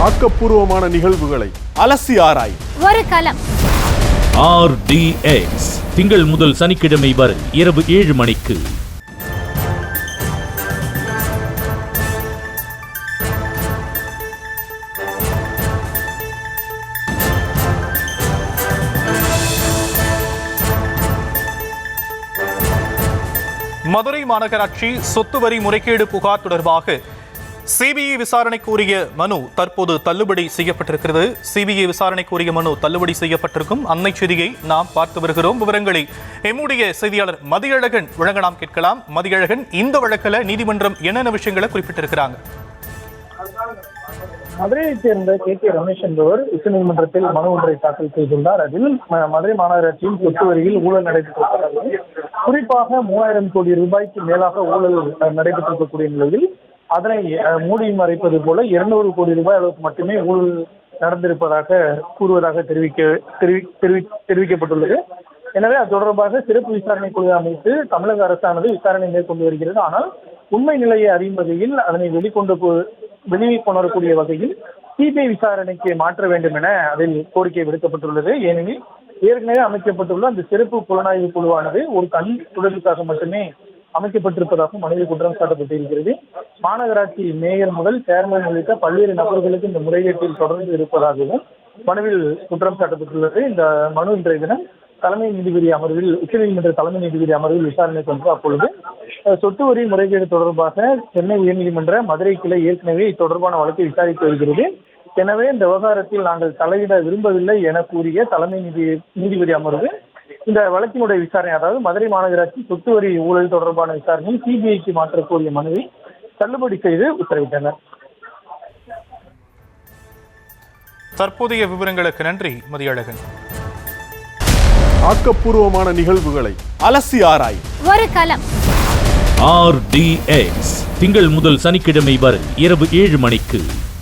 ஆக்கப்பூர்வமான நிகழ்வுகளை அலசி ஆராய் ஒரு களம். RDX திங்கள் முதல் சனிக்கிழமை வரை இரவு 7 மணிக்கு. மதுரை மாநகராட்சி சொத்து வரி முறைகேடு புகார் தொடர்பாக சிபிஐ விசாரணை கோரிய மனு தற்போது தள்ளுபடி செய்யப்பட்டிருக்கிறது. சிபிஐ விசாரணை கோரிய மனு தள்ளுபடி செய்யப்பட்டிருக்கும் அன்னை செய்தியை நாம் பார்த்து வருகிறோம். விவரங்களை எம்முடைய செய்தியாளர் மதியழகன் வழங்க நாம் கேட்கலாம். மதியழகன், இந்த வழக்கில் நீதிமன்றம் என்னென்ன விஷயங்களை குறிப்பிட்டிருக்கிறாங்க? மதுரையைச் சேர்ந்த கே ரமேஷ் என்பவர் உச்சநீதிமன்றத்தில் மனு ஒன்றை தாக்கல் செய்துள்ளார். அதில் மதுரை மாநகராட்சியின் சொத்து வரியில் ஊழல் நடைபெற்றிருக்கிறது. குறிப்பாக 3000 கோடி ரூபாய்க்கு மேலாக ஊழல் நடைபெற்றிருக்கக்கூடிய நிலையில் அதனை மூடி மறைப்பது போல 200 கோடி ரூபாய் அளவுக்கு மட்டுமே ஊழல் நடந்திருப்பதாக கூறுவதாக தெரிவிக்கப்பட்டுள்ளது. எனவே அது தொடர்பாக சிறப்பு விசாரணை குழு அமைத்து தமிழக அரசானது விசாரணை மேற்கொண்டு வருகிறது. ஆனால் உண்மை நிலையை அறியும் வகையில் அதனை வெளிக்கொணரக்கூடிய வகையில் சிபிஐ விசாரணைக்கு மாற்ற வேண்டும் என அதில் கோரிக்கை விடுக்கப்பட்டுள்ளது. ஏனெனில் ஏற்கனவே அமைக்கப்பட்டுள்ள அந்த சிறப்பு புலனாய்வு குழுவானது ஒரு கண் துடைப்புக்காக மட்டுமே அமைக்கப்பட்டிருப்பதாகவும் மனுவில் குற்றம் சாட்டப்பட்டிருக்கிறது. மாநகராட்சி மேயர் முதல் சேர்மன் உள்ளிட்ட பல்வேறு நபர்களுக்கு இந்த முறைகேட்டில் தொடர்ந்து இருப்பதாகவும் மனுவில் குற்றம் சாட்டப்பட்டுள்ளது. இந்த மனு இன்றைய தினம் தலைமை நீதிபதி அமர்வில் உச்சநீதிமன்ற தலைமை நீதிபதி அமர்வில் விசாரணை கொண்டு அப்பொழுது சொத்து வரி முறைகேடு தொடர்பாக சென்னை உயர்நீதிமன்ற மதுரை கிளை ஏற்கனவே தொடர்பான வழக்கை விசாரித்து வருகிறது. எனவே இந்த விவகாரத்தில் நாங்கள் தலையிட விரும்பவில்லை என கூறிய தலைமை நீதிபதி அமர்வு இந்த வழக்கினுடைய விசாரணை, அதாவது மதுரை மாநகராட்சி சொத்து வரி ஊழல் தொடர்பான விசாரணை சிபிஐக்கு மாற்றக்கூடிய மனுவை தள்ளுபடி செய்து உத்தரவிட்டனர். தற்போதைய விவரங்களுக்கு நன்றி மதியழகன். ஆக்கப்பூர்வமான நிகழ்வுகளை அலசி ஆராய் ஒரு களம். RDX திங்கள் முதல் சனிக்கிழமை வரை இரவு 7 மணிக்கு.